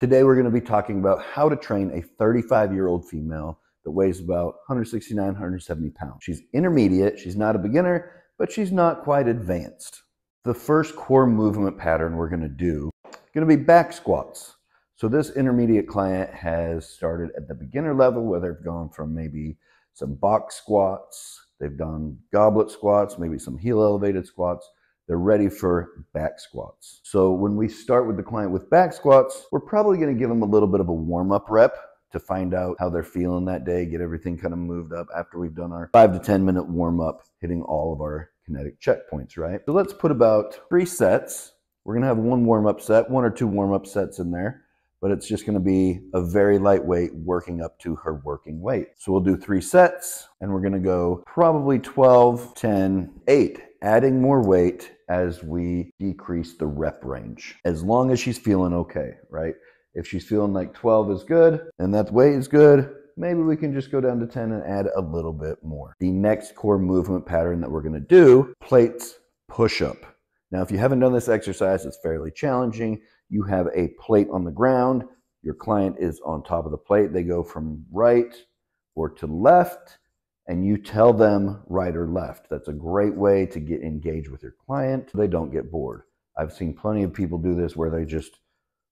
Today we're going to be talking about how to train a 35-year-old female that weighs about 169, 170 pounds. She's intermediate, she's not a beginner, but she's not quite advanced. The first core movement pattern we're going to do is going to be back squats. So this intermediate client has started at the beginner level where they've gone from maybe some box squats, they've done goblet squats, maybe some heel elevated squats. They're ready for back squats. So when we start with the client with back squats, we're probably going to give them a little bit of a warm-up rep to find out how they're feeling that day, get everything kind of moved up after we've done our 5 to 10 minute warm-up, hitting all of our kinetic checkpoints, right? So let's put about 3 sets. We're going to have one warm-up set, 1 or 2 warm-up sets in there, but it's just going to be a very lightweight working up to her working weight. So we'll do 3 sets, and we're going to go probably 12, 10, 8, adding more weight as we decrease the rep range, as long as she's feeling okay, right? If she's feeling like 12 is good and that weight is good, maybe we can just go down to 10 and add a little bit more. The next core movement pattern that we're going to do, plates push-up. Now, if you haven't done this exercise, it's fairly challenging. You have a plate on the ground. Your client is on top of the plate. They go from right or to left, and you tell them right or left. That's a great way to get engaged with your client so they don't get bored. I've seen plenty of people do this where they just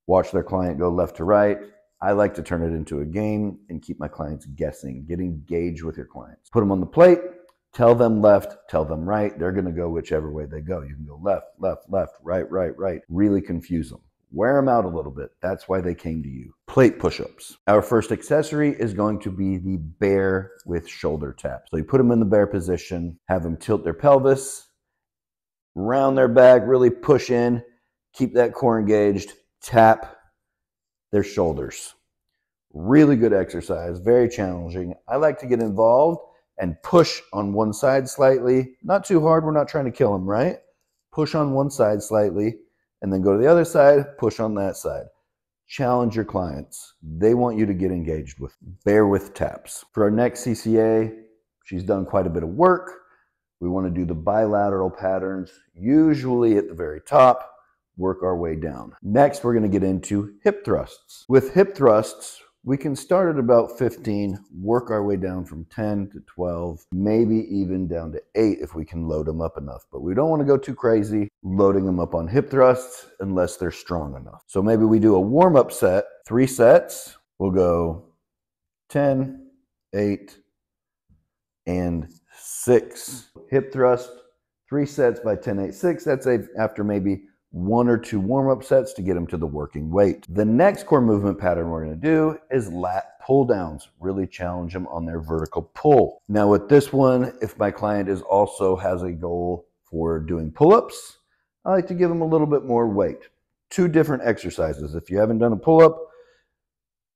watch their client go left to right. I like to turn it into a game and keep my clients guessing. Get engaged with your clients. Put them on the plate, tell them left, tell them right. They're gonna go whichever way they go. You can go left, left, left, right, right, right. Really confuse them. Wear them out a little bit. That's why they came to you. Plate push-ups. Our first accessory is going to be the bear with shoulder tap. So you put them in the bear position, have them tilt their pelvis, round their back, really push in, keep that core engaged, tap their shoulders. Really good exercise, very challenging. I like to get involved and push on one side slightly. Not too hard, we're not trying to kill them, right? Push on one side slightly, and then go to the other side, push on that side. Challenge your clients. They want you to get engaged with. Bear with taps. For our next CCA, she's done quite a bit of work. We want to do the bilateral patterns, usually at the very top, work our way down. Next, we're going to get into hip thrusts. With hip thrusts, we can start at about 15, work our way down from 10 to 12, maybe even down to 8 if we can load them up enough. But we don't want to go too crazy loading them up on hip thrusts unless they're strong enough. So maybe we do a warm-up set, 3 sets. We'll go 10, 8, and 6. Hip thrust, 3 sets by 10, 8, 6. That's after maybe 1 or 2 warm-up sets to get them to the working weight. The next core movement pattern we're going to do is lat pull downs. Really challenge them on their vertical pull. Now with this one, if my client also has a goal for doing pull-ups, I like to give them a little bit more weight. 2 different exercises. If you haven't done a pull-up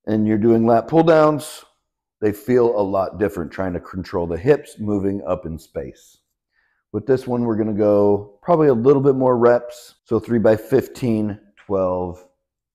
and you're doing lat pull downs, they feel a lot different trying to control the hips moving up in space. With this one, we're going to go probably a little bit more reps. So 3 by 15, 12,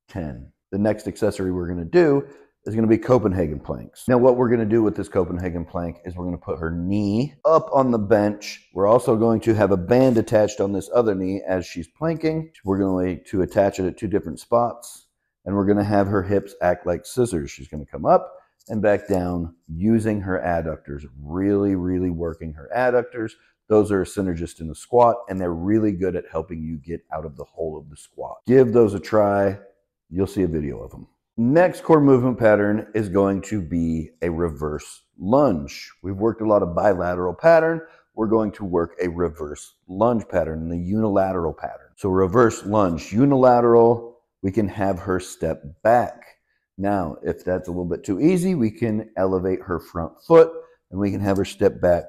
10. The next accessory we're going to do is going to be Copenhagen planks. Now what we're going to do with this Copenhagen plank is we're going to put her knee up on the bench. We're also going to have a band attached on this other knee as she's planking. We're going to attach it at 2 different spots, and we're going to have her hips act like scissors. She's going to come up and back down using her adductors, really, really working her adductors. Those are a synergist in the squat, and they're really good at helping you get out of the hole of the squat. Give those a try. You'll see a video of them. Next core movement pattern is going to be a reverse lunge. We've worked a lot of bilateral pattern. We're going to work a reverse lunge pattern, the unilateral pattern. So reverse lunge, unilateral, we can have her step back. Now, if that's a little bit too easy, we can elevate her front foot, and we can have her step back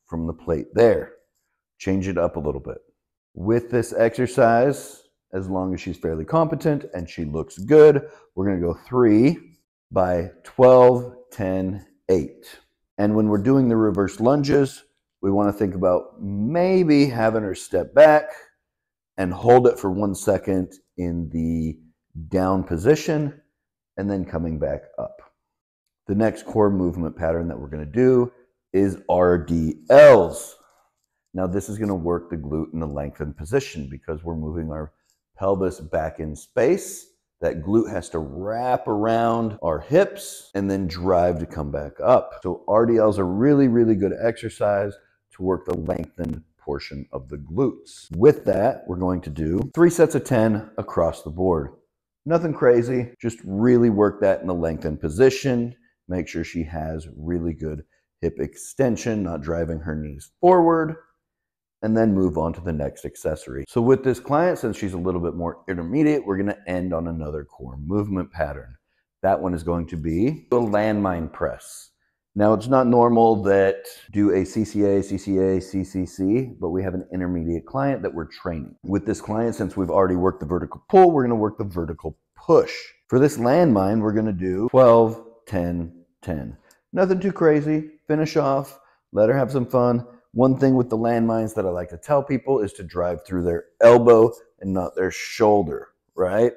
from the plate there. Change it up a little bit. With this exercise, as long as she's fairly competent and she looks good, we're going to go 3 by 12, 10, 8. And when we're doing the reverse lunges, we want to think about maybe having her step back and hold it for 1 second in the down position and then coming back up. The next core movement pattern that we're going to do is RDLs. Now this is going to work the glute in the lengthened position because we're moving our pelvis back in space That glute has to wrap around our hips and then drive to come back up. So RDL is a really, really good exercise to work the lengthened portion of the glutes. With that, we're going to do 3 sets of 10 across the board. Nothing crazy, just really work that in the lengthened position. Make sure she has really good hip extension, not driving her knees forward, and then move on to the next accessory. So with this client, since she's a little bit more intermediate, we're gonna end on another core movement pattern. That one is going to be the landmine press. Now, it's not normal that do a CCA, CCA, CCC, but we have an intermediate client that we're training. With this client, since we've already worked the vertical pull, we're gonna work the vertical push. For this landmine, we're gonna do 12, 10, 10. Nothing too crazy, finish off, let her have some fun. One thing with the landmines that I like to tell people is to drive through their elbow and not their shoulder, right?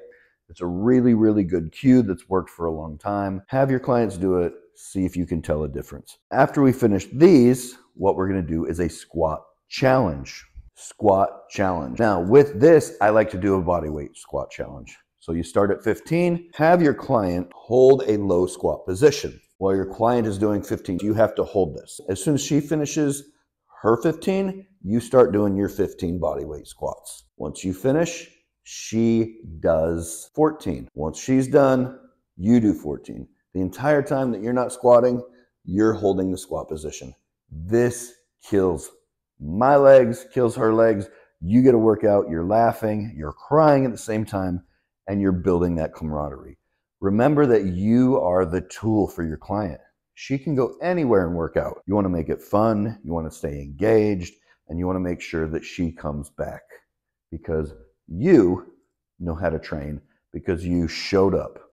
It's a really, really good cue that's worked for a long time. Have your clients do it, see if you can tell a difference. After we finish these, what we're gonna do is a squat challenge. Squat challenge. Now, with this, I like to do a body weight squat challenge. So you start at 15, have your client hold a low squat position. While your client is doing 15, you have to hold this. As soon as she finishes her 15, you start doing your 15 body weight squats. Once you finish, she does 14. Once she's done, you do 14. The entire time that you're not squatting, you're holding the squat position. This kills my legs, kills her legs. You get a workout, you're laughing, you're crying at the same time, and you're building that camaraderie. Remember that you are the tool for your client. She can go anywhere and work out. You want to make it fun, you want to stay engaged, and you want to make sure that she comes back because you know how to train, because you showed up.